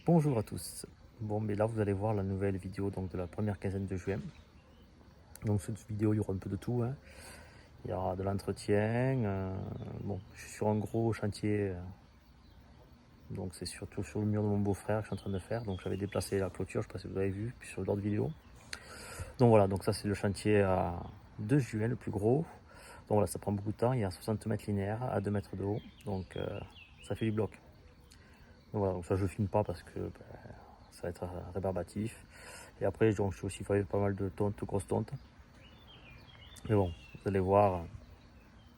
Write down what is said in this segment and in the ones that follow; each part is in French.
Bonjour à tous. Bon, mais là vous allez voir la nouvelle vidéo donc, de la première quinzaine de juin. Donc cette vidéo, il y aura un peu de tout, hein. Il y aura de l'entretien. Bon, je suis sur un gros chantier. Donc c'est surtout sur le mur de mon beau-frère que je suis en train de faire. Donc j'avais déplacé la clôture, je ne sais pas si vous avez vu, puis sur l'autre vidéo. Donc voilà, donc ça c'est le chantier à 2 juin, le plus gros. Donc voilà, ça prend beaucoup de temps. Il y a 60 mètres linéaires à 2 mètres de haut. Donc ça fait du bloc. Donc voilà, donc ça je ne filme pas parce que ça va être rébarbatif. Et après, donc, je suis aussi fait pas mal de tontes, de grosses tontes. Mais bon, vous allez voir,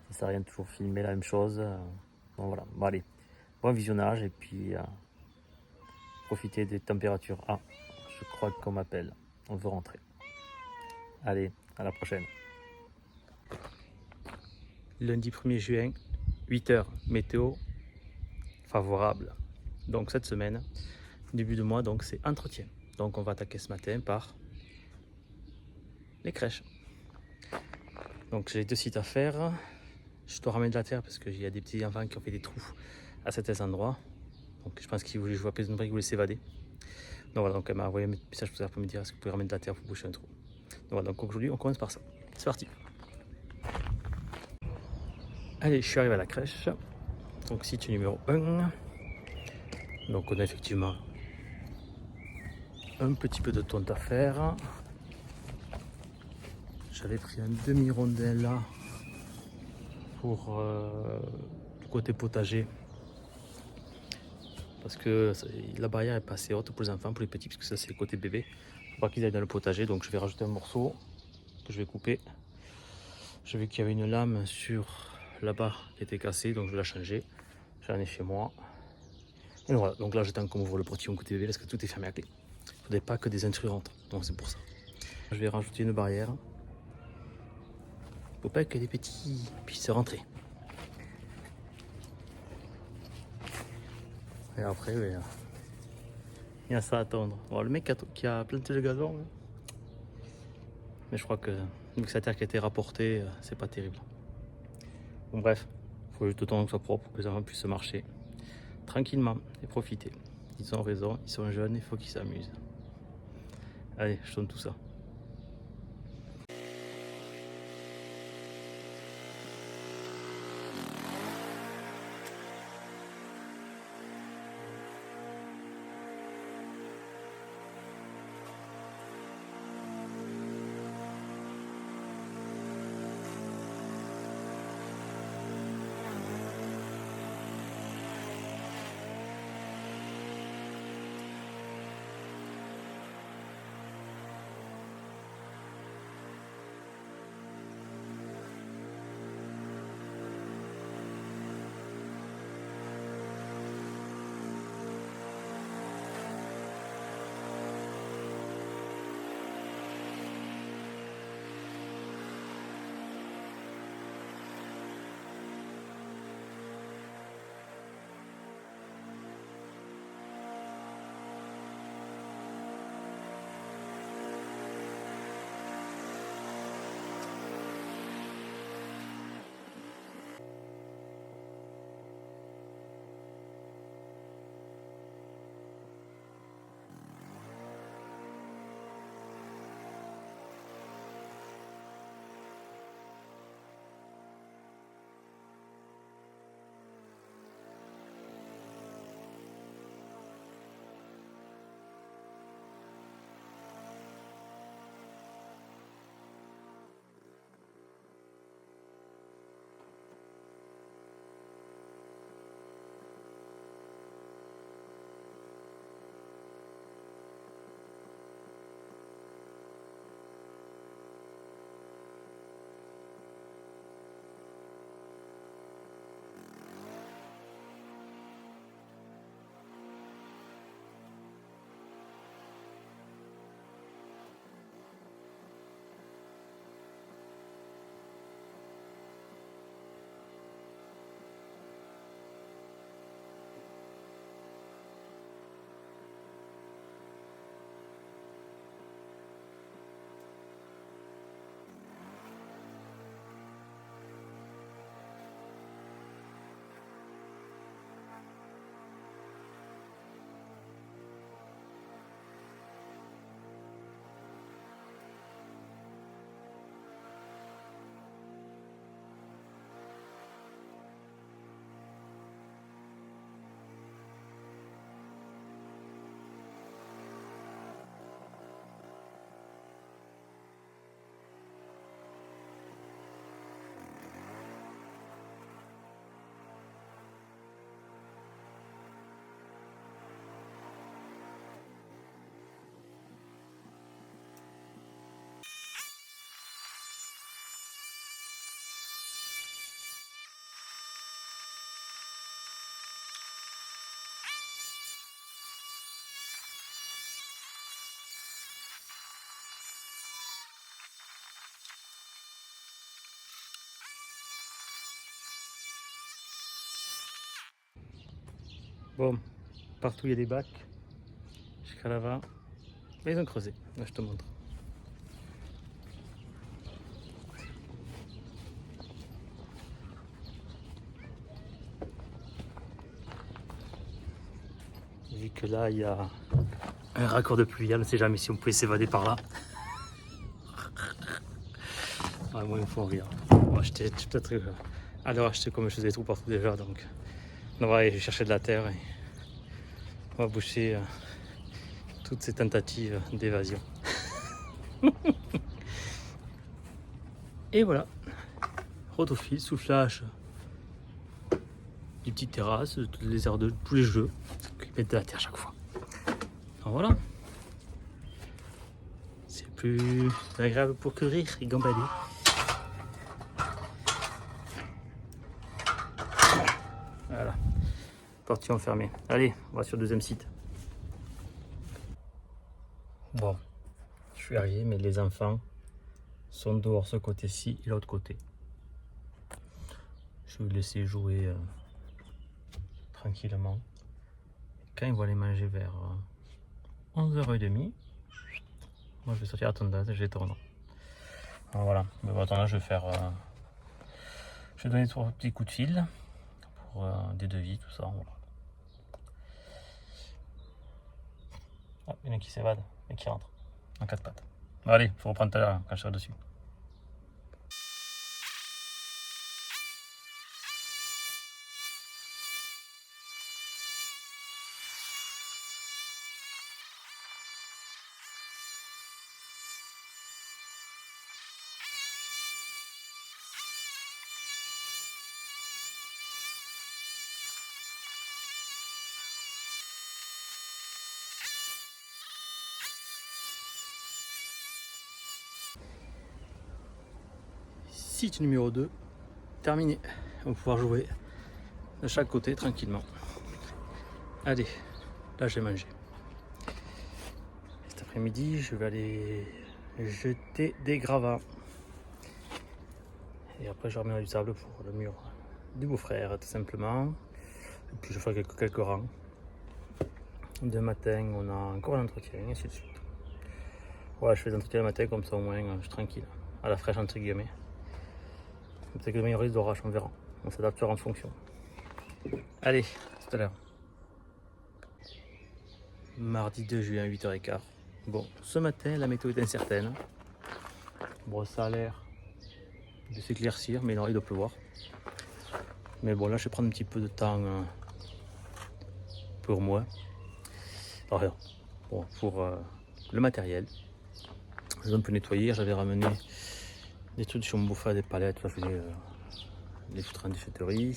ça sert à rien de toujours filmer la même chose. Donc voilà, bon allez, bon visionnage et puis profitez des températures. Ah, je crois qu'on m'appelle, on veut rentrer. Allez, à la prochaine. Lundi 1er juin, 8h, météo favorable. Donc cette semaine, début de mois, donc c'est entretien. Donc on va attaquer ce matin par les crèches. Donc j'ai 2 sites à faire. Je dois ramener de la terre parce qu'il y a des petits enfants qui ont fait des trous à certains endroits. Donc je pense qu'ils voulaient jouer à Prison Break, ils voulaient s'évader. Donc voilà, donc elle m'a envoyé un message pour me dire est-ce que vous pouvez ramener de la terre pour boucher un trou. Donc voilà, donc aujourd'hui on commence par ça. C'est parti. Allez, je suis arrivé à la crèche. Donc site numéro 1. Donc on a effectivement un petit peu de tonte à faire. J'avais pris un demi-rondin là pour le côté potager. Parce que la barrière est pas assez haute pour les enfants, pour les petits, parce que ça c'est le côté bébé. Faut pas qu'ils aillent dans le potager, donc je vais rajouter un morceau que je vais couper. J'ai vu qu'il y avait une lame sur là-bas qui était cassée, donc je vais la changer. J'en ai chez moi. Et voilà, donc là j'attends qu'on m'ouvre le portillon côté bébé parce que tout est fermé à clé. Il ne faudrait pas que des intrus rentrent, donc c'est pour ça. Je vais rajouter une barrière. Il ne faut pas que les petits puissent rentrer. Et après, oui, il y a ça à attendre. Bon, le mec qui a planté le gazon, mais je crois que vu que c'est la terre qui a été rapportée, c'est pas terrible. Bon bref, il faut juste le temps que ce soit propre pour que les enfants puissent marcher tranquillement et profiter. Ils ont raison, ils sont jeunes, il faut qu'ils s'amusent. Allez, je tourne tout ça. Bon, partout il y a des bacs, jusqu'à là-bas. Mais ils ont creusé, là je te montre. Vu que là il y a un raccord de pluie, on ne sait jamais si on pouvait s'évader par là. Ah, moi il me faut rire. On va acheter peut-être à l'heure acheter comme je faisais tout partout déjà, donc on va aller chercher de la terre et on va boucher toutes ces tentatives d'évasion. Et voilà, rotofil, soufflage, des petites terrasses, toutes les aires de tous les jeux qui mettent de la terre chaque fois. Alors voilà, c'est plus agréable pour courir et gambader. Voilà, portillon fermé. Allez, on va sur le deuxième site. Bon, je suis arrivé, mais les enfants sont dehors ce côté-ci et l'autre côté. Je vais les laisser jouer tranquillement. Quand ils vont aller manger vers 11h30, moi je vais sortir la tondeuse et je vais tourner. Alors voilà, mais bon, attends, là je vais faire. Je vais donner 3 petits coups de fil pour des devis, tout ça. Voilà. Ah, il y en a qui s'évadent et qui rentrent en 4 pattes. Bon, allez, il faut reprendre tout à l'heure quand je serai dessus. Site numéro 2, terminé. On va pouvoir jouer de chaque côté tranquillement. Allez, là j'ai mangé. Cet après-midi, je vais aller jeter des gravats. Et après, je remets du sable pour le mur du beau-frère, tout simplement. Et puis, je ferai quelques rangs. Demain matin, on a encore un entretien, et ainsi de suite. Ouais, je fais l'entretien le matin, comme ça au moins, je suis tranquille. À la fraîche, entre guillemets. Peut-être que demain, il y aura des orages, on verra. On s'adaptera en fonction. Allez, tout à l'heure. Mardi 2 juin, 8h15. Bon, ce matin, la météo est incertaine. Bon, ça a l'air de s'éclaircir, mais il doit pleuvoir. Mais bon, là, je vais prendre un petit peu de temps pour moi. Alors, bon, pour le matériel. Je vais un peu nettoyer. J'avais ramené des trucs sur mon beau-frère, des palettes. Là, je faisais des foutres en déchetterie.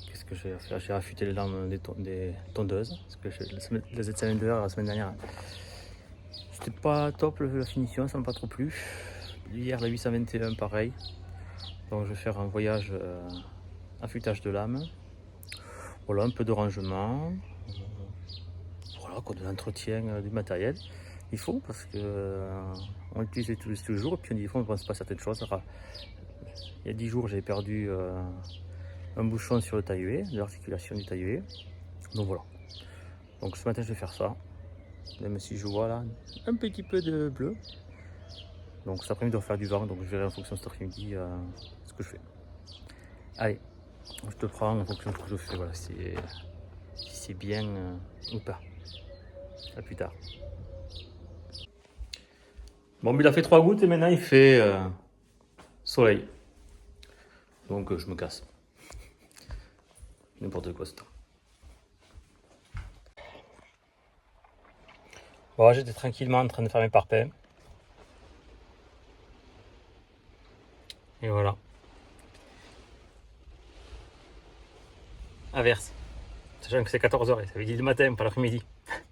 Qu'est-ce que j'ai fait? J'ai affûté les lames des tondeuses. Parce que les semaine dehors, la semaine dernière, c'était pas top la finition, ça m'a pas trop plu. Hier, la 821, pareil. Donc, je vais faire un voyage affûtage de lames. Voilà, un peu de rangement. Voilà, quoi, de l'entretien du matériel. Il faut, parce que on l'utilise tous les jours, et puis des fois on ne pense pas à certaines choses. Alors, il y a 10 jours, j'ai perdu un bouchon sur le taille-huet, de l'articulation du taille-huet. Donc voilà. Donc ce matin, je vais faire ça. Même si je vois là un petit peu de bleu. Donc cet après-midi, je dois faire du vent, donc je verrai en fonction de cet après-midi ce que je fais. Allez, je te prends en fonction de ce que je fais, voilà, si c'est bien ou pas. À plus tard. Bon, mais il a fait 3 gouttes et maintenant il fait soleil. Donc je me casse. N'importe quoi ce temps. Bon, j'étais tranquillement en train de faire mes parpaings. Et voilà. Averse. Sachant que c'est 14h, ça veut dire le matin, pas l'après-midi.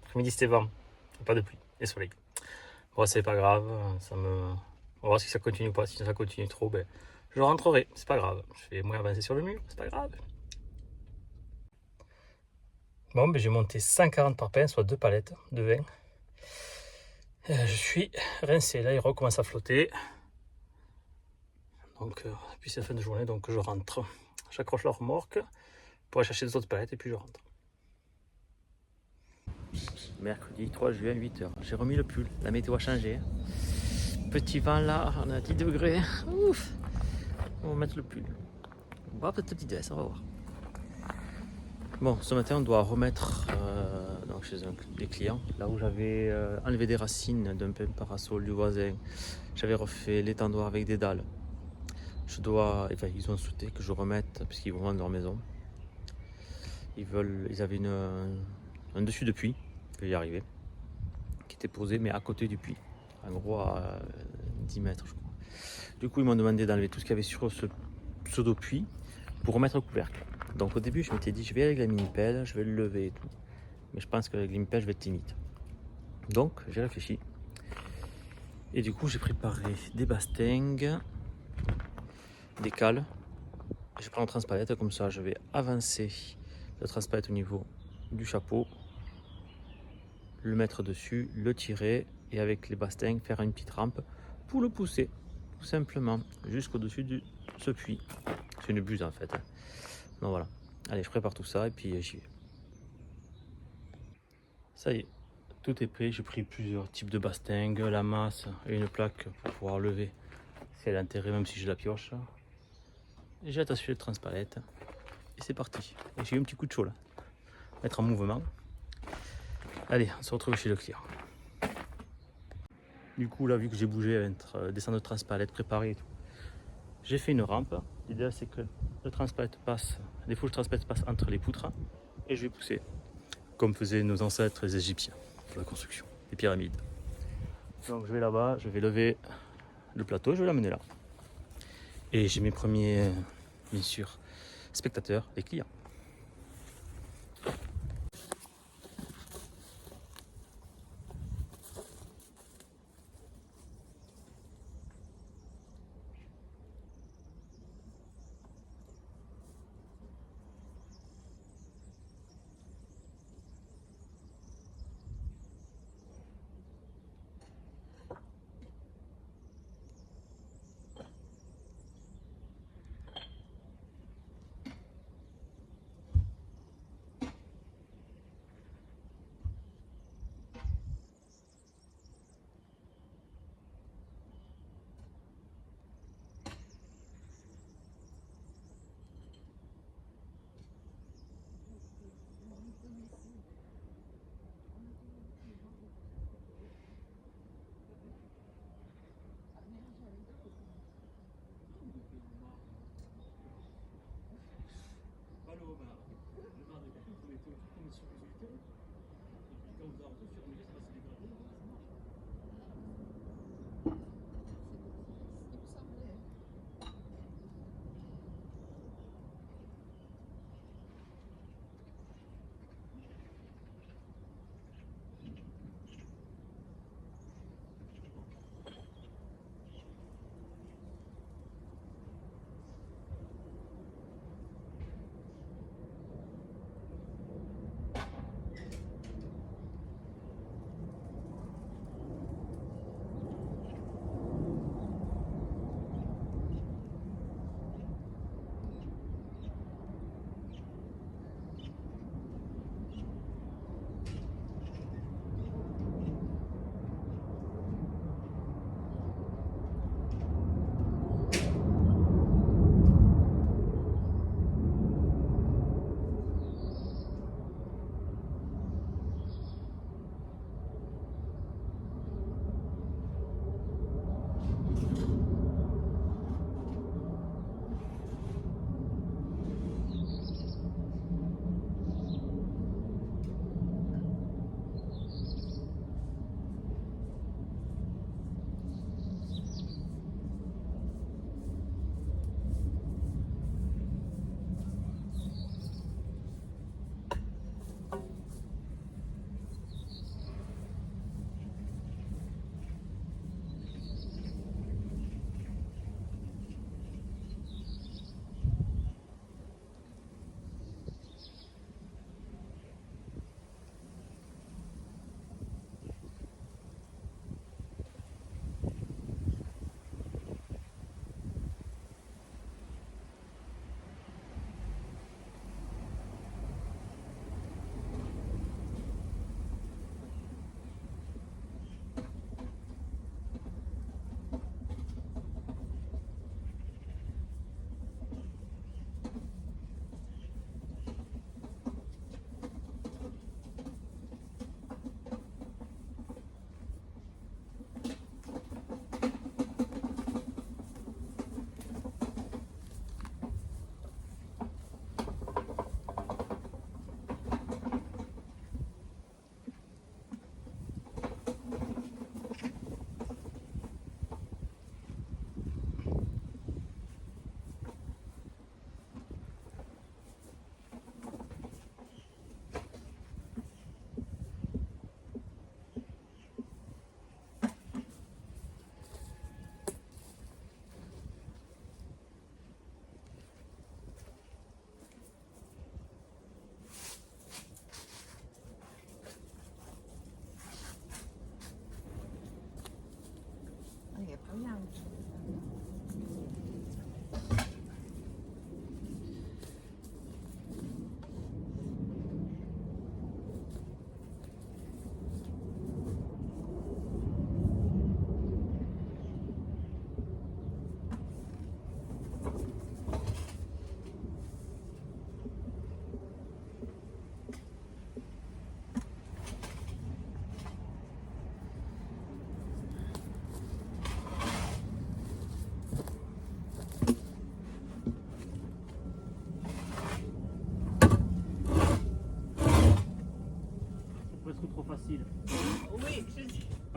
L'après-midi c'était vent, pas de pluie et soleil. Bon, c'est pas grave, on va voir si ça continue ou pas. Si ça continue trop, ben, je rentrerai, c'est pas grave. Je vais moins avancer sur le mur, c'est pas grave. Bon, ben, j'ai monté 140 parpaings, soit 2 palettes de 20. Je suis rincé, là il recommence à flotter. Donc, puis c'est la fin de journée, donc je rentre. J'accroche la remorque pour aller chercher des autres palettes et puis je rentre. mercredi 3 juin 8h. J'ai remis le pull, la météo a changé. Petit vent là, on a 10 degrés. Ouf. On va mettre le pull. On va peut-être petite veste, on va voir. Bon, ce matin on doit remettre donc chez des clients, là où j'avais enlevé des racines d'un pin parasol du voisin. J'avais refait l'étendoir avec des dalles. Ils ont souhaité que je remette, puisqu'ils vont vendre leur maison. Ils avaient un dessus de puits, je vais y arriver, qui était posé mais à côté du puits, en gros à 10 mètres je crois. Du coup ils m'ont demandé d'enlever tout ce qu'il y avait sur ce pseudo-puits pour remettre le couvercle. Donc au début je m'étais dit je vais avec la mini-pelle, je vais le lever et tout. Mais je pense qu'avec la mini-pelle je vais être timide. Donc j'ai réfléchi. Et du coup j'ai préparé des bastingues, des cales. Je prends le transpalette, comme ça je vais avancer le transpalette au niveau du chapeau, le mettre dessus, le tirer et avec les bastingues faire une petite rampe pour le pousser tout simplement jusqu'au-dessus de ce puits. C'est une buse en fait. Donc voilà. Allez, je prépare tout ça et puis j'y vais. Ça y est, tout est prêt. J'ai pris plusieurs types de bastingues, la masse et une plaque pour pouvoir lever si elle est enterrée, même si je la pioche. Et j'ai attaché le transpalette et c'est parti. Et j'ai eu un petit coup de chaud là. Mettre en mouvement. Allez, on se retrouve chez le client. Du coup, là, vu que j'ai bougé entre descendre le transpalette, préparé et tout, j'ai fait une rampe. L'idée, c'est que le transpalette passe, des fois, le transpalette passe entre les poutres et je vais pousser, comme faisaient nos ancêtres les Égyptiens pour la construction des pyramides. Donc, je vais là-bas, je vais lever le plateau, je vais l'amener là. Et j'ai mes premiers, bien sûr, spectateurs, les clients.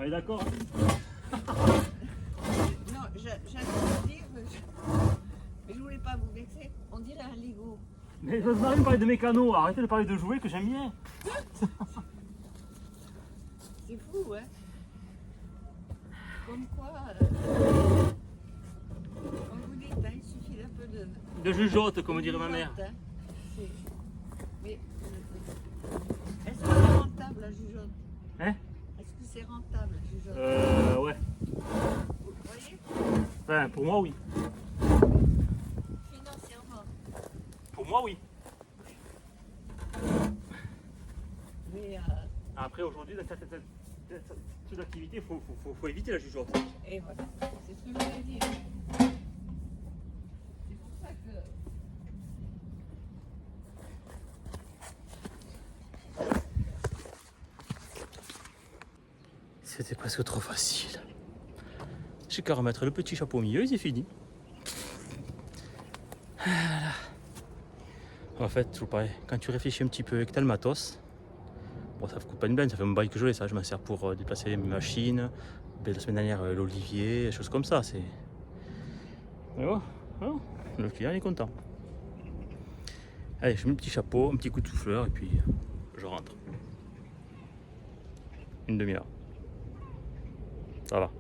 On est d'accord? Non, j'allais vous dire, mais je voulais pas vous vexer. On dirait un Lego. Mais je vous arrête de parler de mécano, arrêtez de parler de jouets que j'aime bien. C'est fou, hein? Comme quoi, comme vous dites, hein, il suffit d'un peu de... De jugeote, comme dirait ma mère. Hein. Mais est-ce que c'est rentable la jugeote? Hein? Est-ce que c'est rentable la jugeote? Ouais. Vous voyez? Enfin, pour moi, oui. Financièrement. Pour moi, oui. Mais Après, aujourd'hui, dans cette activité, il faut éviter la jugeote. et voilà, c'est ce que je voulais dire. C'est pour ça que... C'était presque trop facile. J'ai qu'à remettre le petit chapeau au milieu et c'est fini. Voilà. En fait, toujours pareil, quand tu réfléchis un petit peu et que tu as le matos, bon, ça ne coûte pas une blinde, ça fait mon bail que je l'ai, ça. Je m'en sers pour déplacer mes machines. La semaine dernière, l'olivier, des choses comme ça. C'est... Et voilà. Voilà. Le client est content. Allez, je mets un petit chapeau, un petit coup de souffleur et puis je rentre. Une demi-heure. Ça va.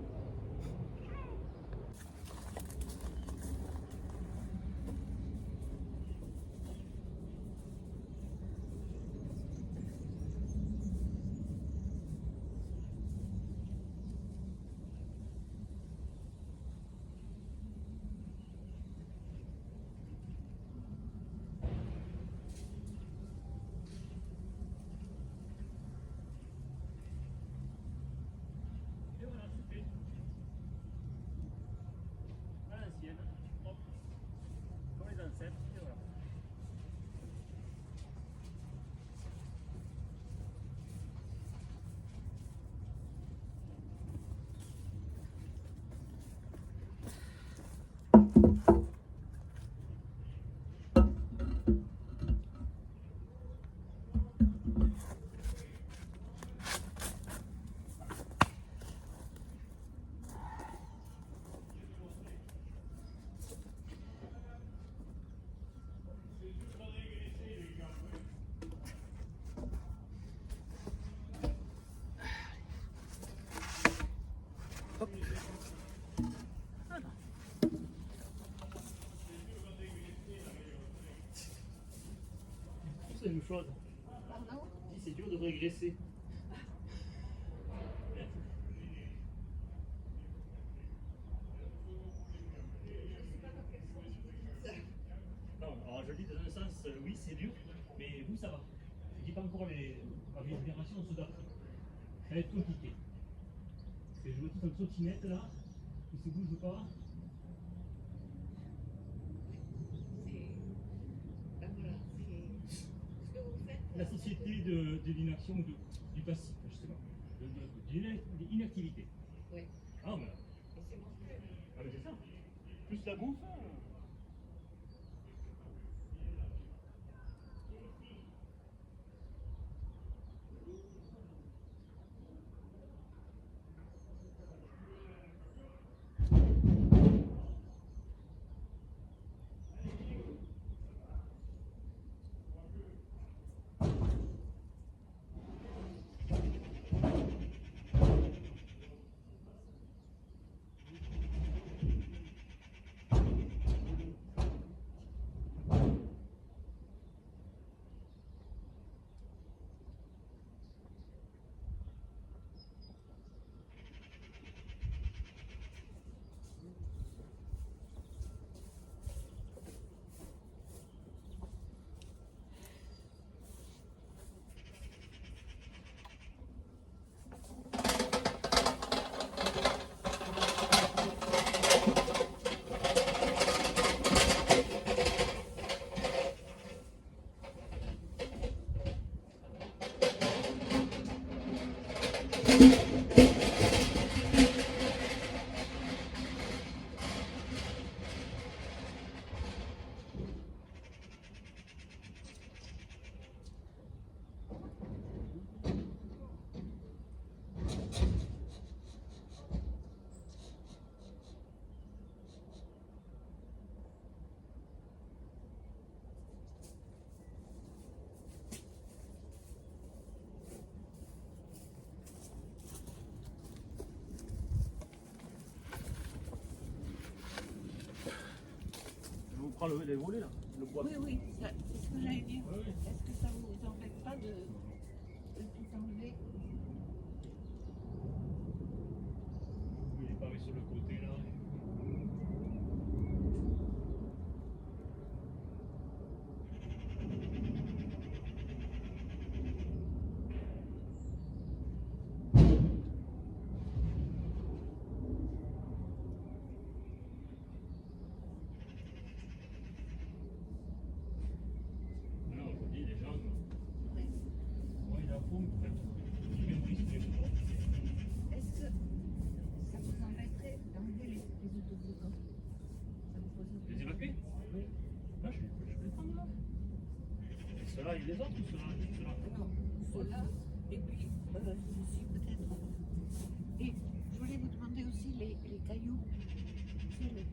Et voilà, c'est fait. À l'ancienne, hop, comme les ancêtres, et voilà. Hop. Voilà. C'est la même chose. Pardon? Si c'est dur de régresser. Non, alors je dis dans un sens, oui c'est dur, mais vous ça va. Je dis pas encore la récupération en soda. Ça va être compliqué. Parce que je vois tout un trottinette là, qui se bouge pas. Ben voilà, c'est ce que vous faites. La société de l'inaction ou du passif, justement. De l'inactivité. Oui. Ah, mais, Et c'est monstrueux. ah, mais c'est ça. Plus la bouffe. prends les volets là, le bois. Oui, oui, c'est ce que j'allais dire. Est-ce que ça vous embête pas de tout enlever? Il est pavé sur le côté là. Est-ce que ça vous embêterait d'enlever les autocollants? Ça vous pose une Les évacuer? Oui. Là, je vais les prendre là. Et ceux-là, il les autres ou ceux-là? Non, ceux-là, et puis ceci peut-être. Et je voulais vous demander aussi les cailloux. C'est le...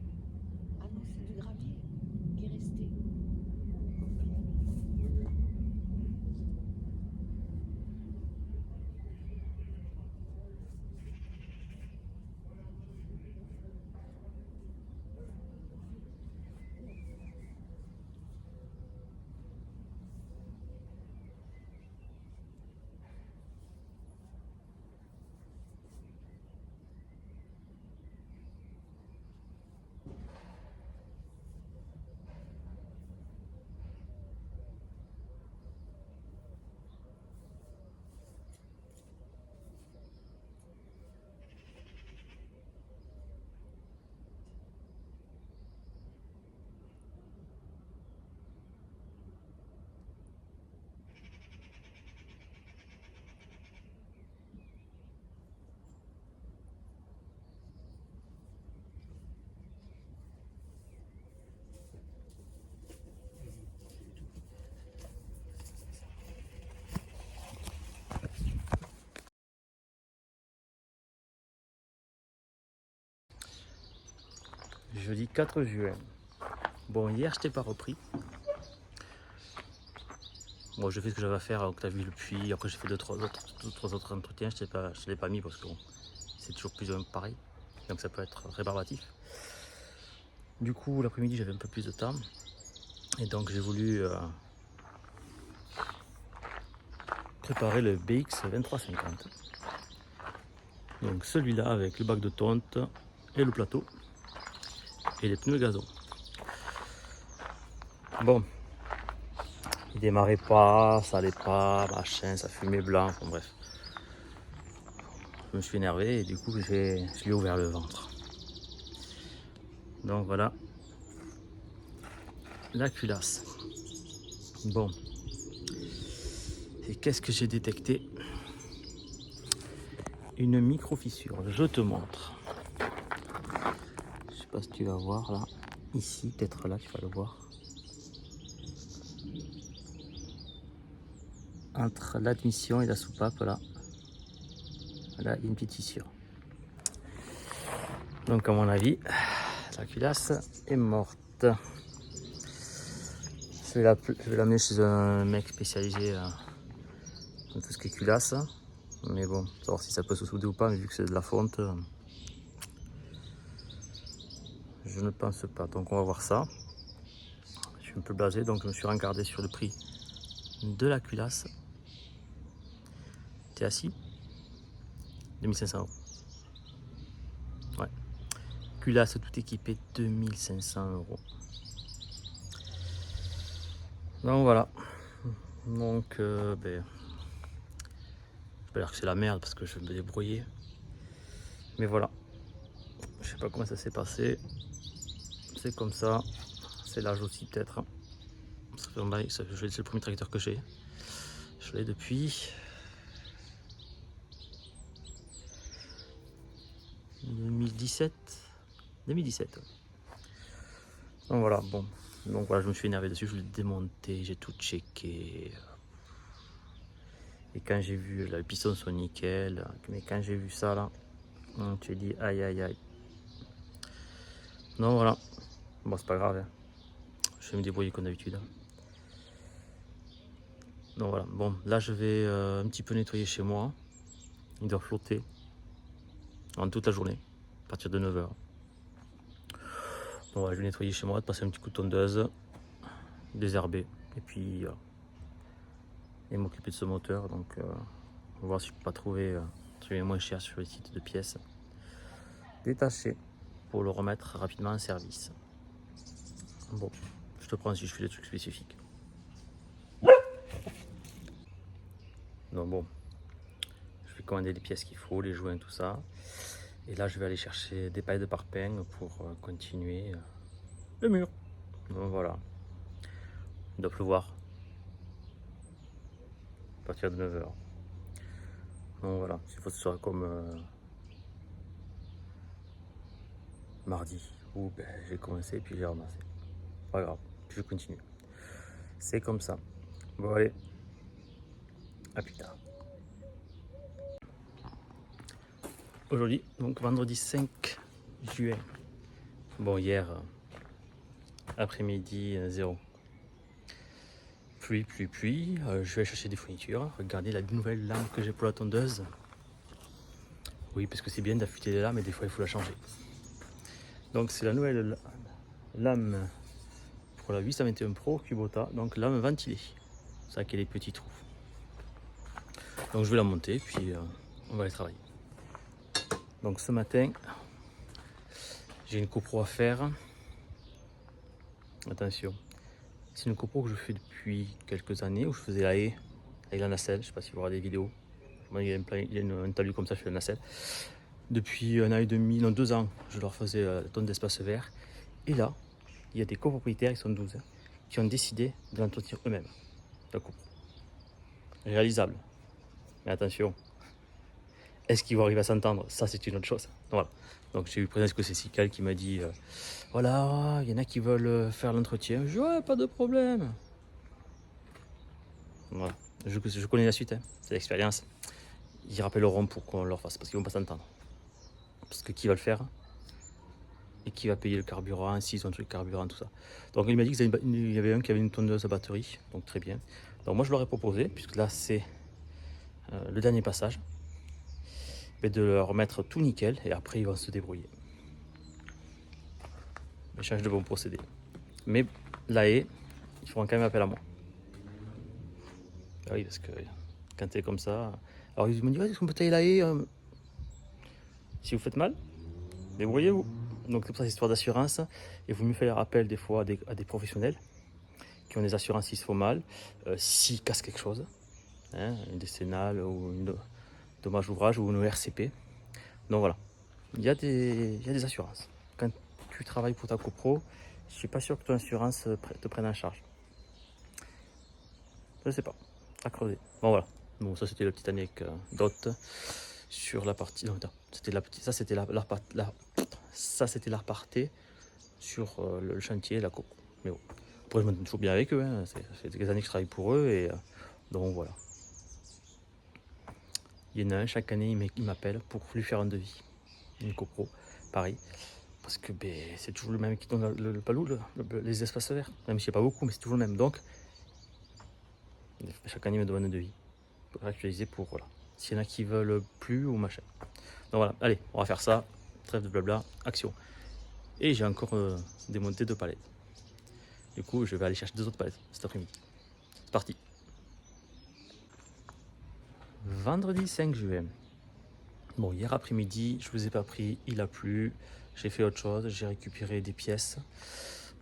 Ah non, c'est du gravier qui est resté. Jeudi 4 juin. Bon, hier, je t'ai pas repris. Bon, j'ai fait ce que j'avais à faire, donc tu as vu le puits. Après, j'ai fait deux, trois autres entretiens. Je ne l'ai pas mis parce que c'est toujours plus ou moins pareil. Donc, ça peut être rébarbatif. Du coup, l'après-midi, j'avais un peu plus de temps. Et donc, j'ai voulu préparer le BX 2350. Donc, celui-là avec le bac de tonte et le plateau. Et les pneus gazon. Bon, il démarrait pas, ça allait pas, machin, ça fumait blanc, enfin bref. Je me suis énervé et du coup je lui ai ouvert le ventre. Donc voilà la culasse. Bon, et qu'est-ce que j'ai détecté? Une micro fissure, je te montre. Je sais pas si tu vas voir là, ici, peut-être là tu vas le voir. Entre l'admission et la soupape là, il y a une petite fissure. Donc à mon avis, la culasse est morte. Je vais l'amener chez un mec spécialisé dans tout ce qui est culasse. Mais bon, savoir si ça peut se souder ou pas, mais vu que c'est de la fonte, je ne pense pas. Donc on va voir ça. Je suis un peu blasé, donc je me suis rencardé sur le prix de la culasse. T'es assis? 2500 €. Ouais. Culasse tout équipé, 2500 €. Donc voilà. Donc je vais dire que c'est la merde parce que je vais me débrouiller. Mais voilà. Je sais pas comment ça s'est passé. C'est comme ça. C'est l'âge aussi peut-être. C'est le premier tracteur que j'ai. Je l'ai depuis 2017. Donc voilà, bon. Donc voilà, je me suis énervé dessus, je l'ai démonté, j'ai tout checké. Et quand j'ai vu, les pistons sont nickel, mais quand j'ai vu ça là, tu te dis aïe aïe aïe. Donc voilà, bon c'est pas grave, hein. Je vais me débrouiller comme d'habitude. Donc voilà, bon là je vais un petit peu nettoyer chez moi. Il doit flotter en toute la journée, à partir de 9 h. Bon, voilà, je vais nettoyer chez moi, de passer un petit coup de tondeuse, désherber, et puis et m'occuper de ce moteur. Donc on va voir si je peux pas trouver moins cher sur les sites de pièces détachées pour le remettre rapidement en service. Bon, je te prends si je fais des trucs spécifiques. Donc bon, je vais commander les pièces qu'il faut, les joints, tout ça. Et là, je vais aller chercher des pailles de parpaing pour continuer le mur. Donc voilà, il doit pleuvoir à partir de 9 h. Donc voilà, il faut que ce soit comme mardi où ben, j'ai commencé puis j'ai ramassé. Pas grave, je continue. C'est comme ça. Bon allez, à plus tard. Aujourd'hui, donc vendredi 5 juin. Bon, hier, après-midi, 0. Pluie. Je vais chercher des fournitures. Regardez la nouvelle lame que j'ai pour la tondeuse. Oui, parce que c'est bien d'affûter les lames, mais des fois il faut la changer. Donc c'est la nouvelle lame pour la 821 Pro Kubota, donc lame ventilée. C'est ça qui a les petits trous. Donc je vais la monter, puis on va aller travailler. Donc ce matin, j'ai une copro à faire. Attention, c'est une copro que je fais depuis quelques années, où je faisais la haie avec la nacelle. Je ne sais pas si vous regardez des vidéos. Il y a un talus comme ça, je fais la nacelle. Depuis 1 an et demi, non 2 ans, je leur faisais la tonne d'espace vert. Et là, il y a des copropriétaires, ils sont 12, qui ont décidé de l'entretenir eux-mêmes. La copro. Réalisable. Mais attention, est-ce qu'ils vont arriver à s'entendre? Ça, c'est une autre chose. Donc, voilà. Donc j'ai eu présence que c'est Sical qui m'a dit voilà, il y en a qui veulent faire l'entretien. Je dis ouais, pas de problème. Voilà. Je connais la suite, hein. C'est l'expérience. Ils rappelleront pour qu'on leur fasse parce qu'ils vont pas s'entendre. Parce que qui va le faire et qui va payer le carburant, s'ils ont un truc carburant, tout ça. Donc il m'a dit qu'il y avait un qui avait une tondeuse à batterie, donc très bien. Donc moi je leur ai proposé, puisque là c'est le dernier passage, de leur mettre tout nickel et après ils vont se débrouiller. Échange de bons procédés. Mais la haie, ils feront quand même appel à moi. Ah oui, parce que quand t'es comme ça. Alors ils m'ont dit ouais, est-ce qu'on peut tailler la haie si vous faites mal, débrouillez-vous. Donc c'est pour ça cette histoire d'assurance. Et vous me faites appel des fois à des professionnels qui ont des assurances s'ils se font mal, s'ils cassent quelque chose, hein, une décennale ou une dommage ouvrage ou une RCP. Donc voilà, il y a des assurances. Quand tu travailles pour ta copro, je suis pas sûr que ton assurance te prenne en charge. Je sais pas, à creuser. Bon voilà, bon ça c'était la petite anecdote sur la partie. Non, attends, c'était la petite. Ça c'était ça c'était la repartée sur le chantier, la copro. Mais bon, après je m'entends toujours bien avec eux. Hein. Ça fait des années que je travaille pour eux et donc voilà. Il y en a un chaque année, il m'appelle pour lui faire un devis, une copro, pareil. Parce que c'est toujours le même qui donne le palou, les espaces verts. Même s'il n'y a pas beaucoup, mais c'est toujours le même. Donc, chaque année, il me demande un devis. Pour actualiser pour, voilà. S'il y en a qui veulent plus ou machin. Donc voilà, allez, on va faire ça. Trêve de blabla, action. Et j'ai encore démonté 2 palettes. Du coup, je vais aller chercher 2 autres palettes cet après-midi. C'est parti. Vendredi 5 juin. Bon, hier après-midi, je ne vous ai pas pris, il a plu. J'ai fait autre chose, j'ai récupéré des pièces.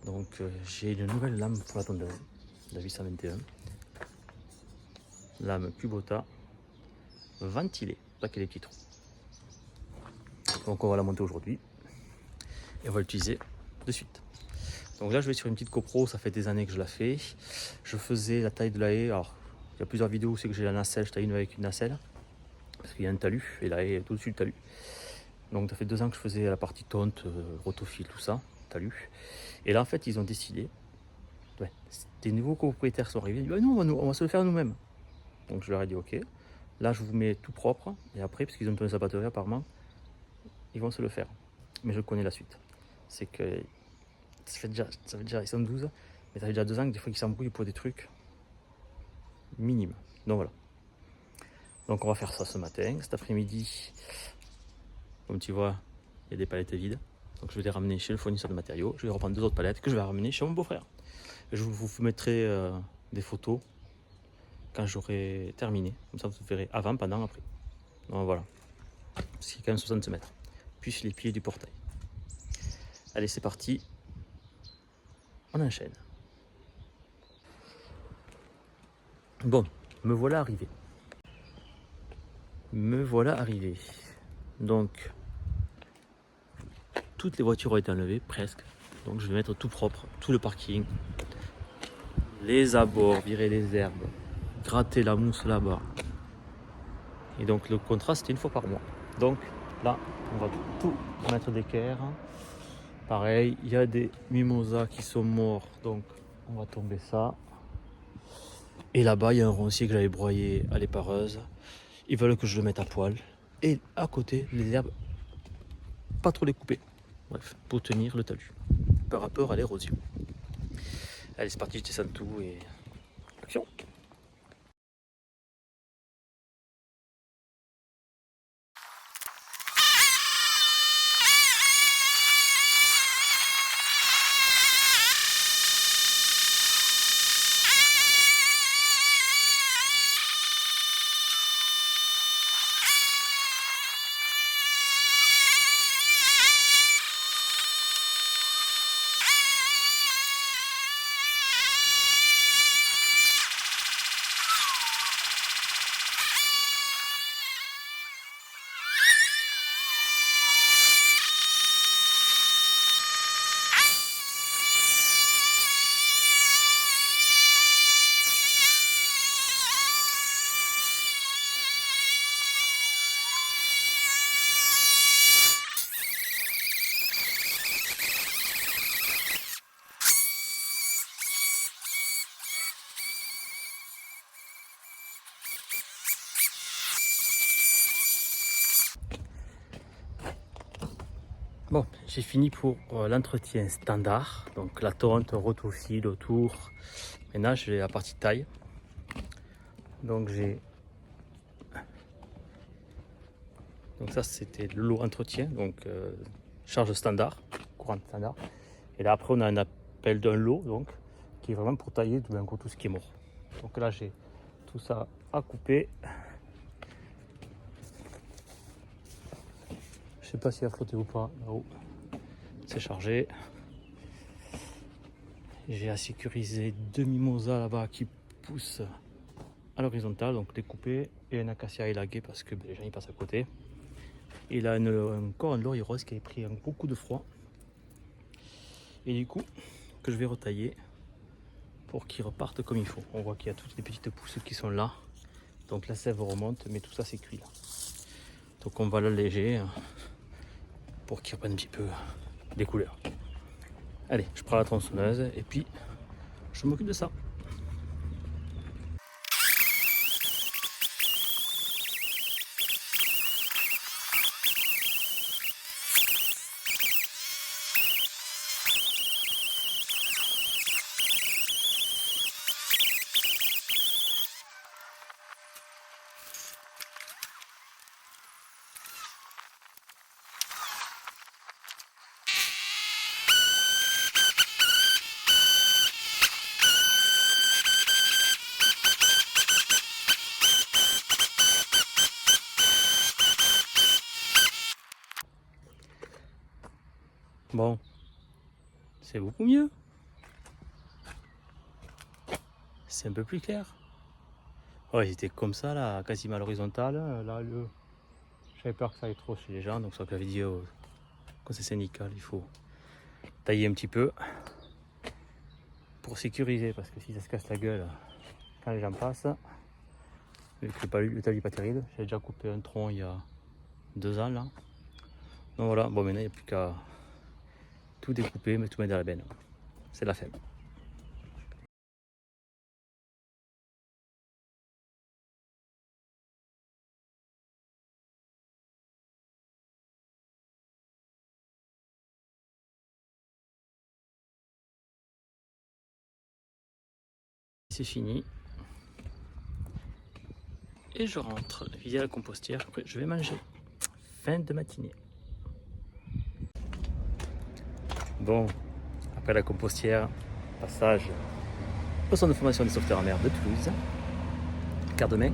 Donc j'ai une nouvelle lame pour la tondeuse, la 821. Lame Kubota, ventilée, pas qu'il y ait des petits trous. Donc on va la monter aujourd'hui et on va l'utiliser de suite. Donc là je vais sur une petite copro, ça fait des années que je la fais. Je faisais la taille de la haie, alors il y a plusieurs vidéos où c'est que j'ai la nacelle, je taille une avec une nacelle. Parce qu'il y a un talus et la haie est tout-dessus le talus. Donc ça fait 2 ans que je faisais la partie tonte, rotofil, tout ça, talus. Et là en fait ils ont décidé, des nouveaux copropriétaires sont arrivés, ils disent non, on va se le faire nous-mêmes. Donc je leur ai dit ok, là je vous mets tout propre, et après, parce qu'ils ont tourné sa batterie apparemment, ils vont se le faire. Mais je connais la suite. C'est que ça fait déjà, ils sont 12, mais ça fait déjà 2 ans que des fois ils s'embrouillent pour des trucs minimes. Donc voilà. Donc on va faire ça ce matin. Cet après-midi, comme tu vois, il y a des palettes vides. Donc je vais les ramener chez le fournisseur de matériaux. Je vais reprendre 2 autres palettes que je vais ramener chez mon beau-frère. Je vous mettrai des photos quand j'aurai terminé. Comme ça vous verrez avant, pendant, après. Donc voilà. Parce qu'il y a quand même 60 mètres. Puis les pieds du portail. Allez, c'est parti. On enchaîne. Bon, me voilà arrivé. Donc, toutes les voitures ont été enlevées, presque. Donc je vais mettre tout propre, tout le parking. Les abords, virer les herbes, gratter la mousse là-bas. Et donc le contrat, c'était 1 fois par mois. Donc là, on va tout mettre d'équerre. Pareil, il y a des mimosas qui sont morts, donc on va tomber ça. Et là-bas, il y a un roncier que j'avais broyé à l'épareuse. Ils veulent que je le mette à poil. Et à côté, les herbes, pas trop les couper. Bref, pour tenir le talus par rapport à l'érosion. Allez, c'est parti, je descends tout et action. Bon, j'ai fini pour l'entretien standard. Donc la tonte, rotocile autour. Maintenant, je vais la partie taille. Donc ça c'était le lot entretien, donc charge standard, courant standard. Et là après on a un appel d'un lot, donc qui est vraiment pour tailler tout d'un coup tout ce qui est mort. Donc là j'ai tout ça à couper. Je sais pas si elle a flotté ou pas là-haut. C'est chargé. J'ai à sécuriser 2 mimosas là-bas qui poussent à l'horizontale, donc les couper, et un acacia élagué parce que les gens ils passent à côté. Et là encore un laurier rose qui a pris un gros coup de froid. Et du coup, que je vais retailler pour qu'il reparte comme il faut. On voit qu'il y a toutes les petites pousses qui sont là. Donc la sève remonte, mais tout ça c'est cuit là. Donc on va l'alléger pour qu'il reprenne un petit peu des couleurs. Allez, je prends la tronçonneuse et puis je m'occupe de ça. Bon, c'est beaucoup mieux. C'est un peu plus clair. Ouais, c'était comme ça là, quasiment à l'horizontale. Là, j'avais peur que ça aille trop chez les gens, donc ça que j'avais dit au conseil syndical, il faut tailler un petit peu pour sécuriser, parce que si ça se casse la gueule quand les gens passent, vu que le talus n'est pas terrible, j'ai déjà coupé un tronc il y a 2 ans là. Donc voilà, bon maintenant il n'y a plus qu'à tout découper, mais tout mettre dans la benne. C'est la faible. C'est fini. Et je rentre via la compostière. Après, je vais manger. Fin de matinée. Bon, après la compostière, passage au centre de formation des sauveteurs en mer de Toulouse. Car demain,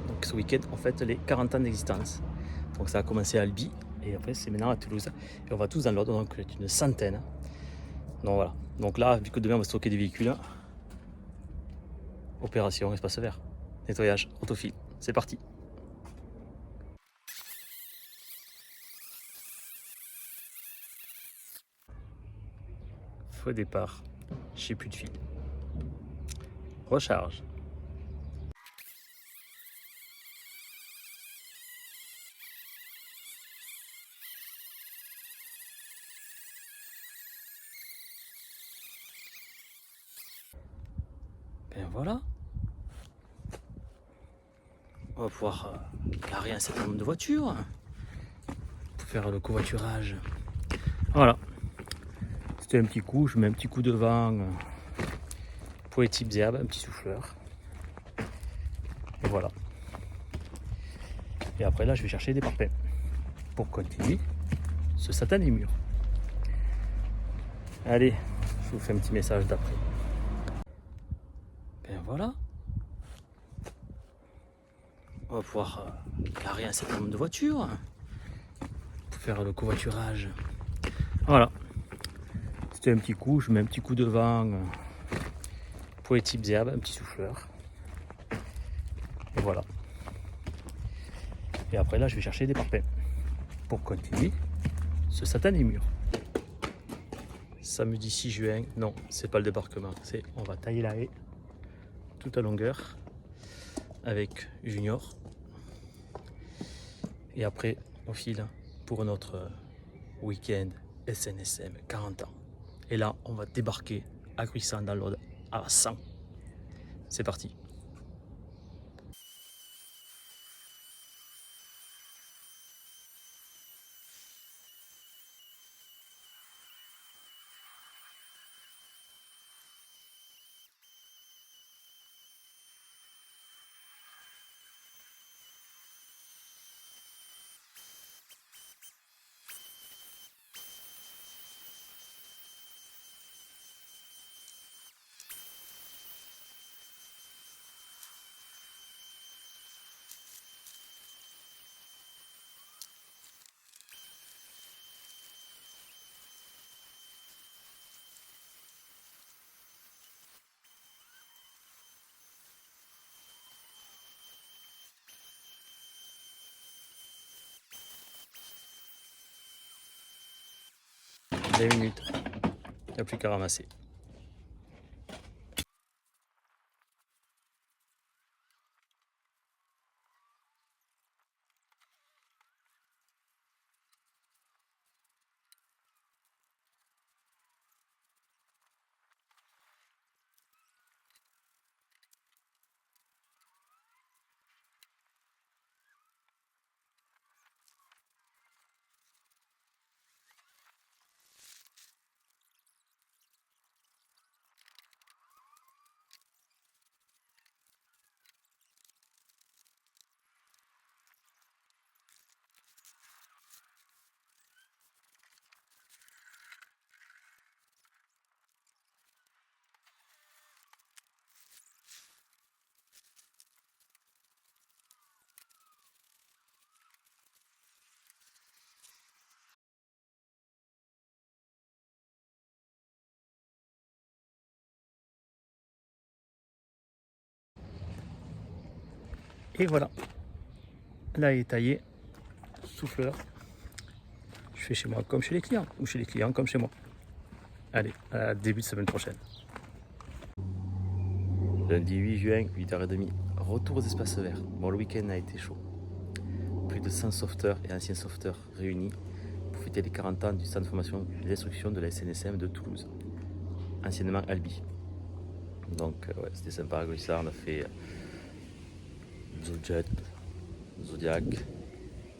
donc ce week-end, on fête les 40 ans d'existence. Donc ça a commencé à Albi et après c'est maintenant à Toulouse. Et on va tous dans l'ordre, donc une centaine. Donc voilà. Donc là, vu que demain on va stocker des véhicules, opération espace vert. Nettoyage, autofil. C'est parti. Faux départ. J'ai plus de fil. Recharge. Ben voilà. On va pouvoir garer un certain nombre de voitures pour faire le covoiturage. Voilà. C'était un petit coup, je mets un petit coup de vent pour les types herbes, un petit souffleur. Et voilà. Et après là, je vais chercher des parpaings pour continuer ce satané mur. Allez, je vous fais un petit message d'après. Ben voilà. On va pouvoir garer un certain nombre de voitures pour faire le covoiturage. Voilà. C'était un petit coup, je mets un petit coup de vent pour les types herbes, un petit souffleur. Et voilà. Et après là, je vais chercher des parpaings pour continuer ce satané mur. Samedi 6 juin, non, c'est pas le débarquement, c'est on va tailler la haie toute à longueur avec Junior. Et après, on file pour notre week-end SNSM 40 ans. Et là, on va débarquer à Gruissant dans l'Aude à 100. C'est parti. Minutes. Il n'y a plus qu'à ramasser. Et voilà, là il est taillé, souffleur. Je fais chez moi comme chez les clients, ou chez les clients comme chez moi. Allez, à début de semaine prochaine. Lundi 8 juin, 8h30, retour aux espaces verts. Bon, le week-end a été chaud. Plus de 100 sauveteurs et anciens sauveteurs réunis pour fêter les 40 ans du centre de formation et d'instruction de la SNSM de Toulouse, anciennement Albi. Donc ouais, c'était sympa, ça, on a fait Zodiac,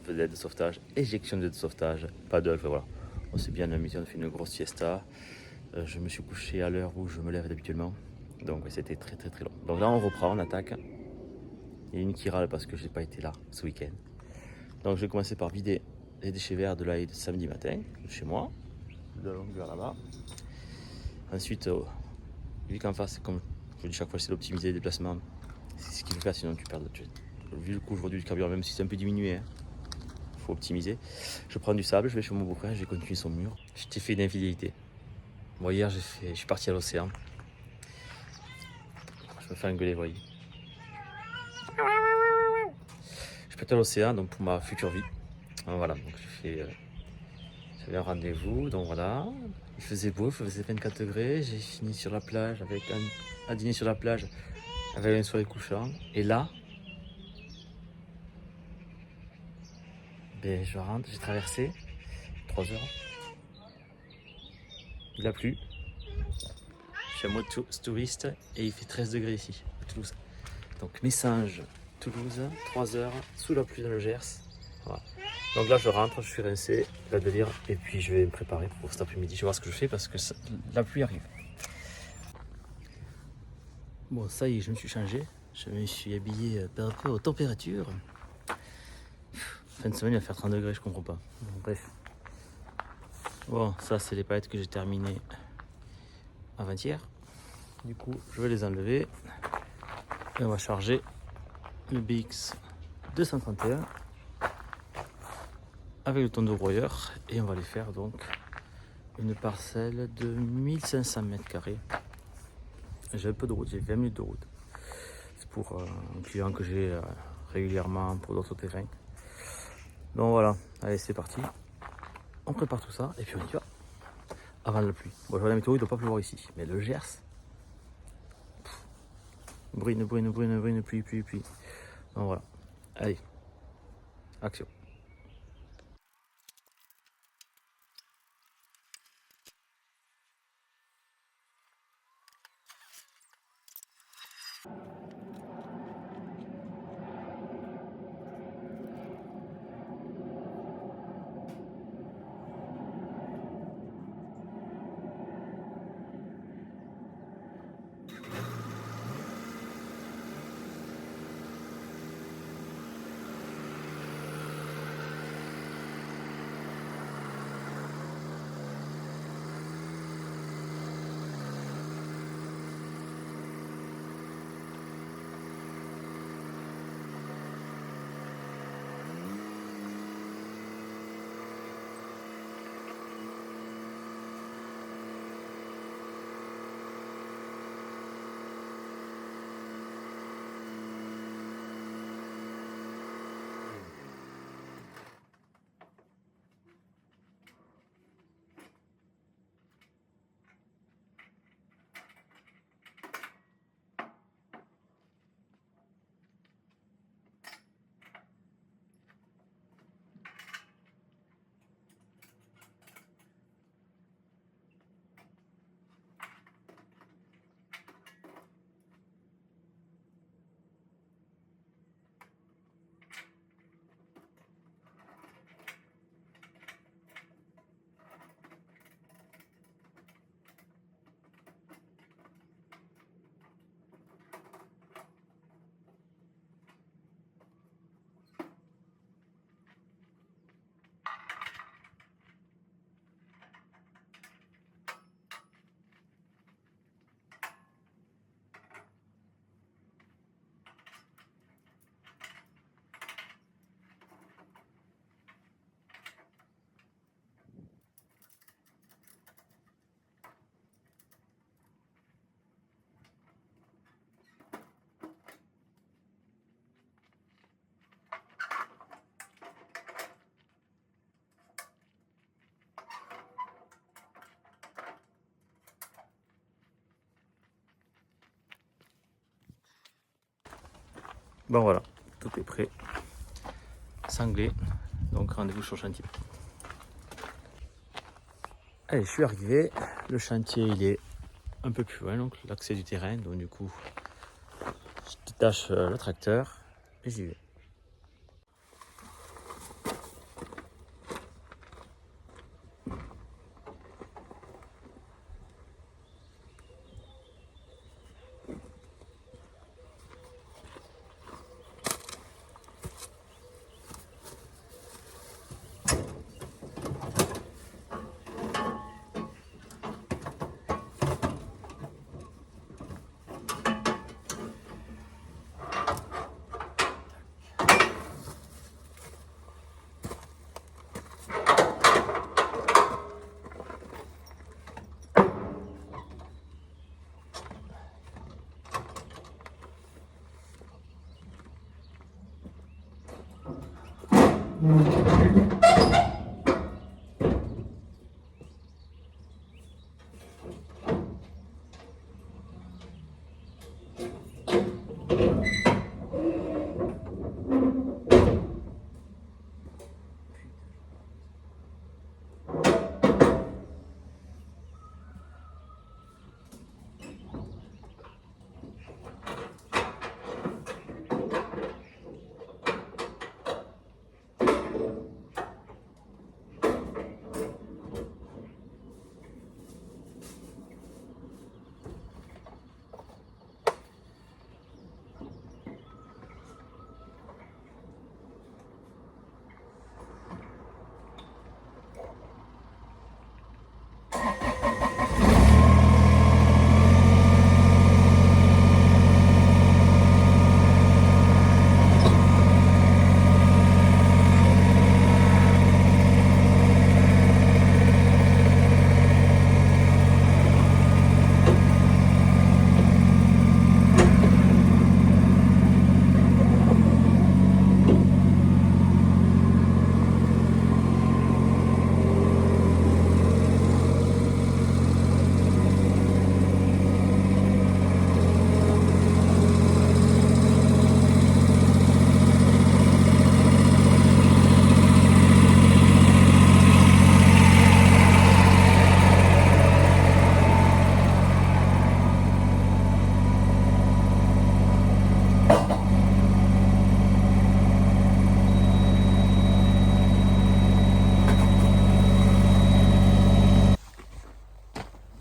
vedette de sauvetage, éjection de sauvetage, pas d'œuf, voilà. On s'est bien amusé, on a fait une grosse siesta. Je me suis couché à l'heure où je me lève habituellement. Donc c'était très long. Donc là on reprend, on attaque. Il y a une qui râle parce que je n'ai pas été là ce week-end. Donc je vais commencer par vider les déchets verts de la haie de samedi matin, chez moi. de la longueur là-bas. Ensuite, vu qu'en face, comme je dis chaque fois, c'est d'optimiser les déplacements. C'est ce qu'il faut faire, sinon tu perds. Vu le coût aujourd'hui du carburant, même si c'est un peu diminué, il faut optimiser. Je prends du sable, je vais chez mon beau-frère, je vais continuer son mur. Je t'ai fait une infidélité. Moi hier, je suis parti à l'océan. Je me fais engueuler, voyez. Je peux être à l'océan, donc pour ma future vie. Donc, voilà, donc j'avais un rendez-vous, donc voilà. Il faisait beau, il faisait 24 degrés. J'ai fini sur la plage à dîner sur la plage avec un soleil couchant. Et là, ben, je rentre, j'ai traversé 3 heures. Il a plu. Je suis à mode touriste et il fait 13 degrés ici, à Toulouse. Donc Messanges, Toulouse, 3 heures, sous la pluie dans le Gers. Voilà. Donc là je rentre, je suis rincé, la délire, et puis je vais me préparer pour cet après-midi. Je vais voir ce que je fais parce que la pluie arrive. Bon, ça y est, je me suis changé. Je me suis habillé par rapport aux températures. Fin de semaine, il va faire 30 degrés, je comprends pas. Bon, bref. Bon, ça, c'est les palettes que j'ai terminées avant-hier. Du coup, je vais les enlever. Et on va charger le BX 231 avec le tondeau broyeur. Et on va les faire donc une parcelle de 1500 mètres carrés. J'ai un peu de route, j'ai 20 minutes de route. C'est pour un client que j'ai régulièrement pour d'autres terrains. Donc voilà, allez c'est parti. On prépare tout ça et puis on y va. Avant la pluie. Bon, je vois la météo, il ne doit pas pleuvoir ici. Mais le Gers, brune, pluie. Donc voilà. Allez, action. Bon voilà, tout est prêt. Sanglé, donc rendez-vous sur le chantier. Allez, je suis arrivé. Le chantier il est un peu plus loin, donc l'accès du terrain. Donc du coup, je détache le tracteur et j'y vais.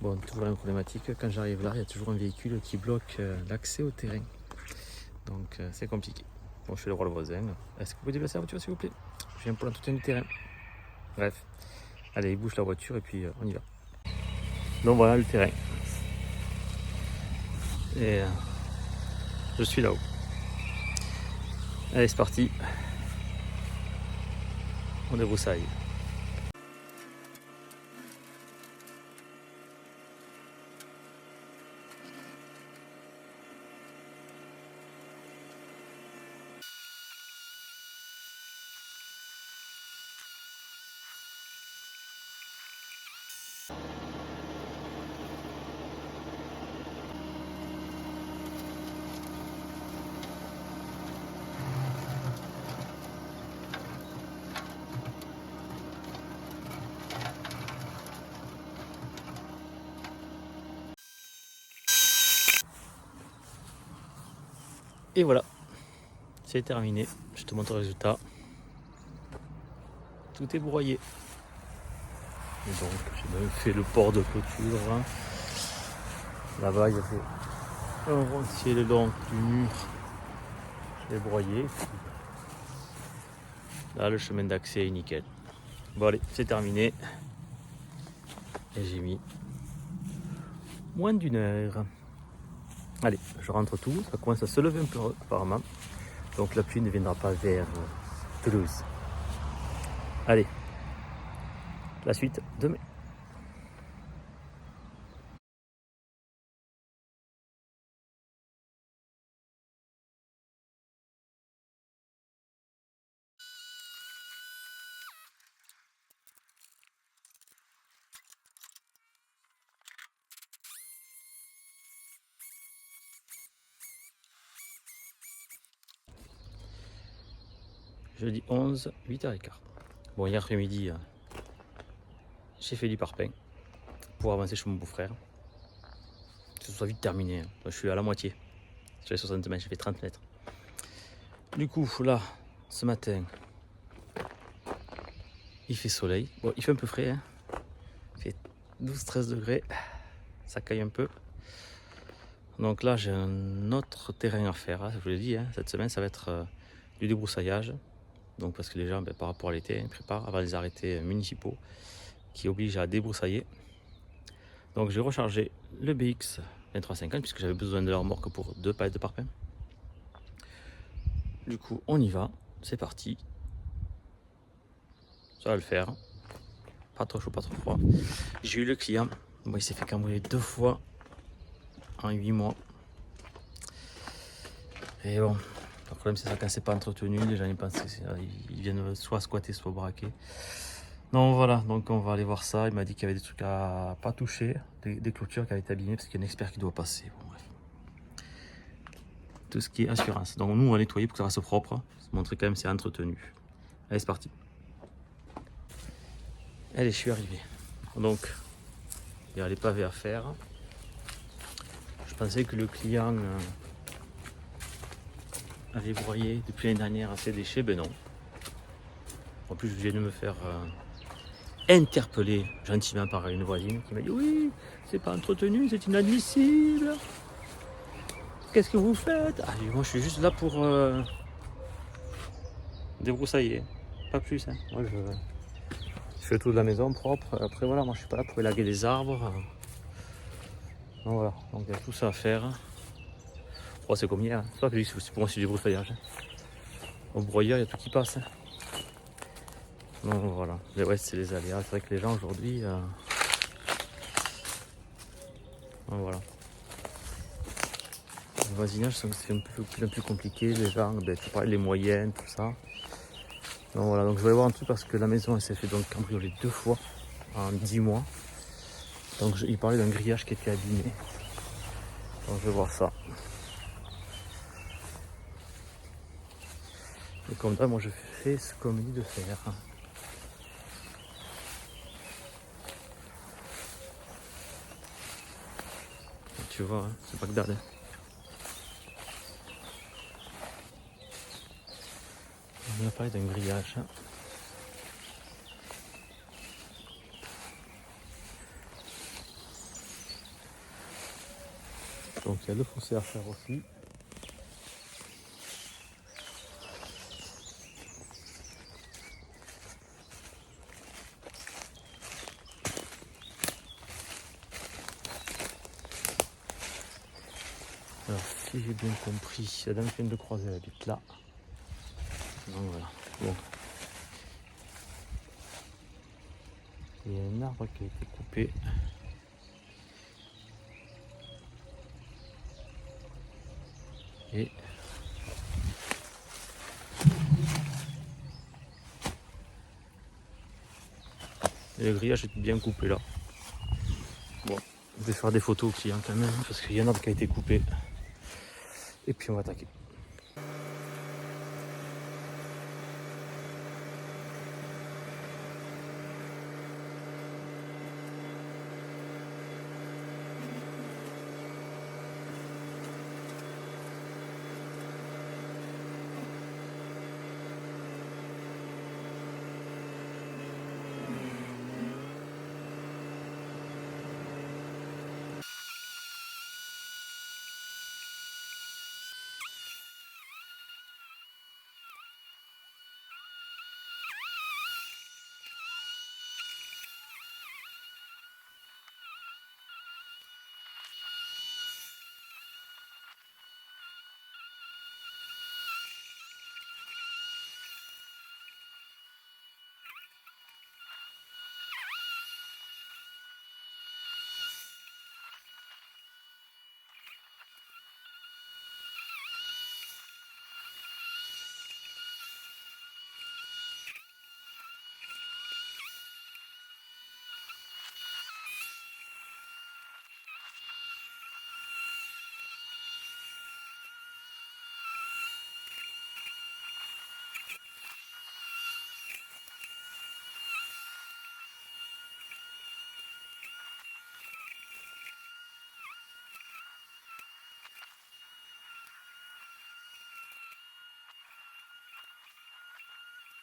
Bon, toujours la même problématique, quand j'arrive là, il y a toujours un véhicule qui bloque l'accès au terrain. Donc c'est compliqué. Bon, je fais le rôle voisin. Est-ce que vous pouvez déplacer la voiture s'il vous plaît? Je viens pour l'entretien du terrain. Bref, allez, bouge la voiture et puis on y va. Donc voilà le terrain. Et je suis là-haut. Allez, c'est parti. On débroussaille. Et voilà, c'est terminé. Je te montre le résultat. Tout est broyé. Et donc, j'ai même fait le port de clôture. Là-bas, il y avait un rentier le long du mur. Je l'ai broyé. Là, le chemin d'accès est nickel. Bon, allez, c'est terminé. Et j'ai mis moins d'une heure. Allez, je rentre tout. Ça commence à se lever un peu apparemment. Donc la pluie ne viendra pas vers Toulouse. Allez, la suite demain. Jeudi 11, 8h15. Bon, hier après-midi, j'ai fait du parpaing pour avancer chez mon beau-frère. Que ce soit vite terminé. Je suis à la moitié. Sur les 60 mètres, j'ai fait 30 mètres. Du coup, là, ce matin, il fait soleil. Bon, il fait un peu frais. Hein. Il fait 12-13 degrés. Ça caille un peu. Donc là, j'ai un autre terrain à faire. Hein, je vous l'ai dit, hein. Cette semaine, ça va être du débroussaillage. Donc parce que les gens, par rapport à l'été, ils préparent avant les arrêtés municipaux qui obligent à débroussailler. Donc j'ai rechargé le BX 2350 puisque j'avais besoin de la remorque pour 2 palettes de parpaing. Du coup, on y va. C'est parti. Ça va le faire. Pas trop chaud, pas trop froid. J'ai eu le client. Bon, il s'est fait cambrioler 2 fois en 8 mois. Et bon, Le problème c'est ça, quand c'est pas entretenu, les gens ils viennent soit squatter, soit braquer. Donc voilà, donc on va aller voir ça. Il m'a dit qu'il y avait des trucs à pas toucher, des clôtures qui avaient été abîmées parce qu'il y a un expert qui doit passer. Bon, bref. Tout ce qui est assurance. Donc nous on va nettoyer pour que ça reste propre. Se montrer quand même c'est entretenu. Allez c'est parti. Allez je suis arrivé. Donc il y a les pavés à faire. Je pensais que le client avait broyé depuis l'année dernière ses déchets, ben non. En plus je viens de me faire interpellé gentiment par une voisine qui m'a dit oui, c'est pas entretenu, c'est inadmissible. Qu'est-ce que vous faites? Ah, moi je suis juste là pour débroussailler, pas plus. Hein. Moi je fais tout de la maison propre. Après voilà, moi je suis pas là pour élaguer les arbres. Donc voilà, donc il y a tout ça à faire. Oh, c'est comme hier, c'est pas que c'est pour moi c'est du débroussaillage. Au broyeur, il y a tout qui passe. Hein. Donc voilà, mais ouais, c'est les aléas. C'est vrai que les gens aujourd'hui. Voilà. Le voisinage, c'est un peu plus compliqué. Les gens, ben, tu parlais les moyennes, tout ça. Donc voilà, donc je vais voir un truc parce que la maison elle s'est fait donc cambrioler 2 fois en 10 mois. Donc il parlait d'un grillage qui était abîmé. Donc je vais voir ça. Et comme ça, moi je fais ce qu'on me dit de faire. Tu vois, hein, c'est pas que dalle. On a parlé d'un grillage. Donc il y a le fossé à faire aussi. Alors si j'ai bien compris, la dame qui vient de croiser elle habite là. Donc voilà. Bon. Il y a un arbre qui a été coupé. Et le grillage est bien coupé là. Bon, je vais faire des photos aux clients quand même parce qu'il y en a un qui a été coupé. Et puis on va attaquer.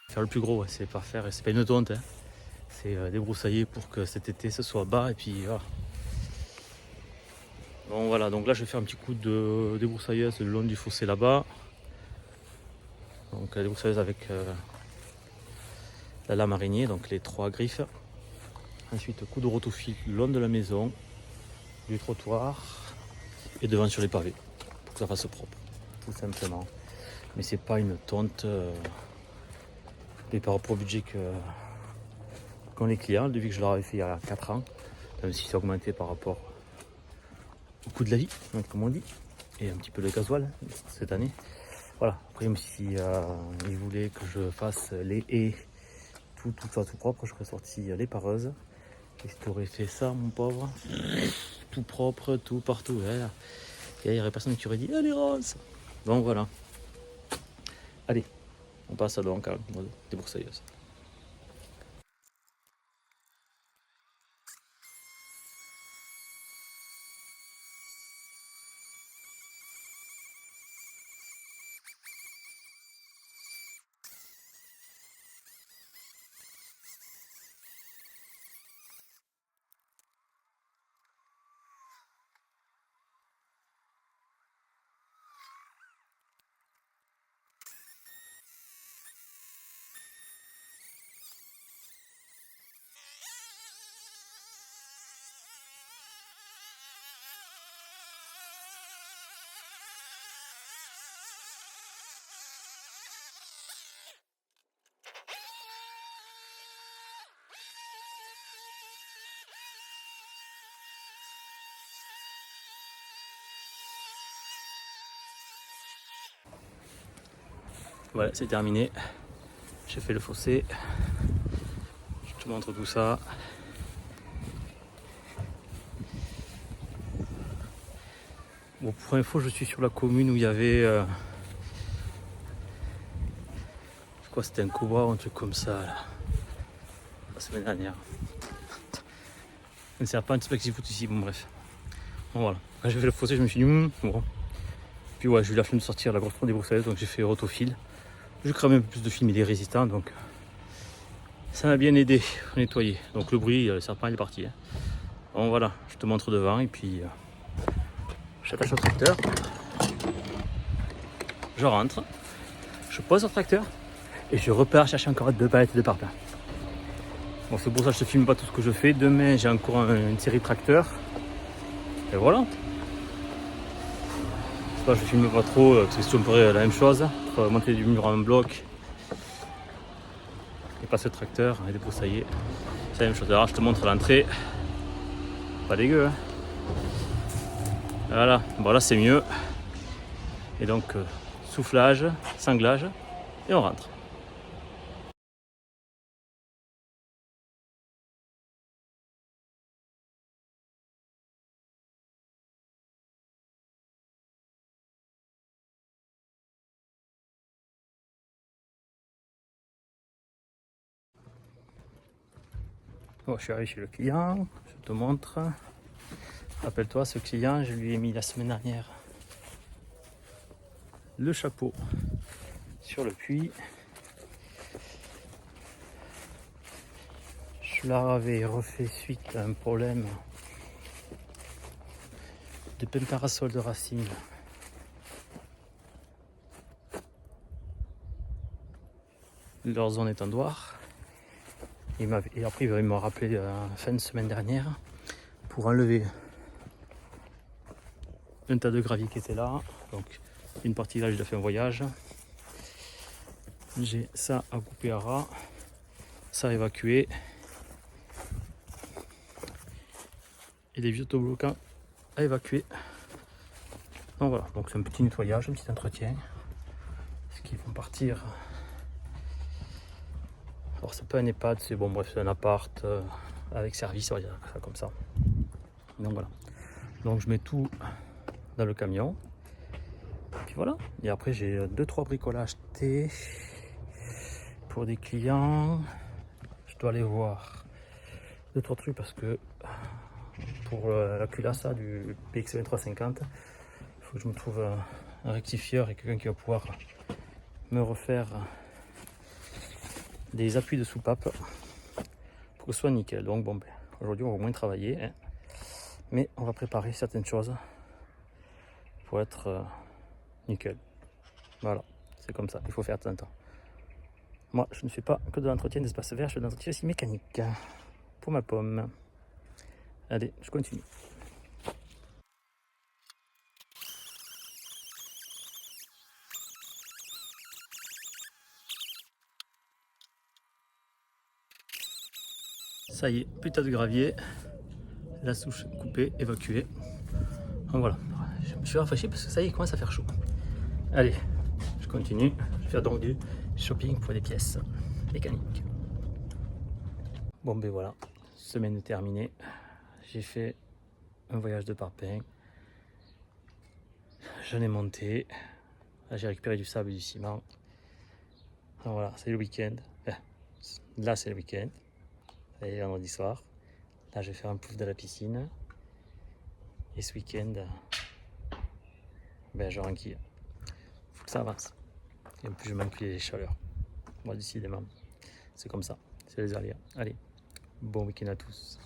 Faire le plus gros, ouais, c'est pas faire, c'est pas une tonte, hein. C'est débroussailler pour que cet été ce soit bas et puis voilà. Bon voilà, donc là je vais faire un petit coup de débroussailleuse le long du fossé là-bas. Donc la débroussailleuse avec la lame araignée, donc les 3 griffes. Ensuite coup de rotofil le long de la maison, du trottoir et devant sur les pavés pour que ça fasse propre, tout simplement. Mais c'est pas une tonte. Et par rapport au budget qu'ont les clients, depuis que je leur avais fait il y a 4 ans, même si c'est augmenté par rapport au coût de la vie, donc, comme on dit, et un petit peu le gasoil cette année. Voilà, après même si il voulait que je fasse les haies, tout soit tout propre, j'aurais sorti les pareuses. Et tu aurais fait ça, mon pauvre, tout propre, tout partout. Voilà. Et il n'y aurait personne qui aurait dit allez Rose. Donc voilà. Allez, on passe donc à mode débroussailleuse. Voilà, c'est terminé. J'ai fait le fossé. Je te montre tout ça. Bon, pour info, je suis sur la commune où il y avait. Je crois que c'était un cobra ou un truc comme ça, là. La semaine dernière. Un serpent, un petit foot ici, bon, bref. Bon, voilà. Quand j'ai fait le fossé, je me suis dit, bon. Puis ouais, j'ai eu la flemme de sortir la grosse prendre des broussailles, donc j'ai fait rotofil. J'ai cramé un peu plus de film, il est résistant, donc ça m'a bien aidé à nettoyer. Donc le bruit, le serpent il est parti. Hein. Bon voilà, je te montre devant et puis j'attache au tracteur. Je rentre, je pose le tracteur et je repars chercher encore 2 palettes de parpaing. Bon, c'est pour ça que je ne filme pas tout ce que je fais. Demain j'ai encore une série de tracteurs. Et voilà. Je filme pas trop parce que c'est toujours la même chose. Monter du mur en bloc et passer le tracteur et débroussailler. C'est la même chose. Alors je te montre l'entrée. Pas dégueu. Hein. Voilà. Bon là c'est mieux. Et donc soufflage, sanglage et on rentre. Bon, je suis arrivé chez le client, je te montre. Rappelle-toi, ce client, je lui ai mis la semaine dernière le chapeau sur le puits. Je leur avais refait suite à un problème de pentarasol de racine. Leur zone étendoir. Et après, il m'a rappelé la fin de semaine dernière pour enlever un tas de gravier qui était là. Donc, une partie là, j'ai fait un voyage. J'ai ça à couper à ras, ça à évacuer. Et des vieux autobloquants à évacuer. Donc voilà, donc c'est un petit nettoyage, un petit entretien. Ce qui vont partir. Alors c'est pas un EHPAD, c'est bon bref, c'est un appart avec service, on va dire ça comme ça. Donc voilà. Donc je mets tout dans le camion. Et puis voilà. Et après j'ai 2-3 bricolages achetés pour des clients. Je dois aller voir 2-3 trucs parce que pour la culassa du PXL 350, il faut que je me trouve un rectifieur et quelqu'un qui va pouvoir me refaire des appuis de soupape pour que ce soit nickel. Donc bon, ben, aujourd'hui on va au moins travailler, hein, mais on va préparer certaines choses pour être nickel. Voilà, c'est comme ça, il faut faire de temps en temps. Moi je ne fais pas que de l'entretien d'espace vert, je fais de l'entretien aussi mécanique pour ma pomme. Allez, je continue. Ça y est, plus de gravier, la souche coupée, évacuée. Donc voilà, je me suis rafraîchi parce que ça y est, il commence à faire chaud. Allez, je continue. Je vais faire donc du shopping pour des pièces mécaniques. Bon ben voilà, semaine terminée. J'ai fait un voyage de parpaing. J'en ai monté. Là, j'ai récupéré du sable et du ciment. Alors voilà, c'est le week-end. Enfin, là, c'est le week-end. Et vendredi soir. Là, je vais faire un pouf de la piscine. Et ce week-end, ben, je renquille. Faut que ça avance. Et en plus, je m'enculer les chaleurs. Moi, décidément, c'est comme ça. C'est les aléas. Allez, bon week-end à tous.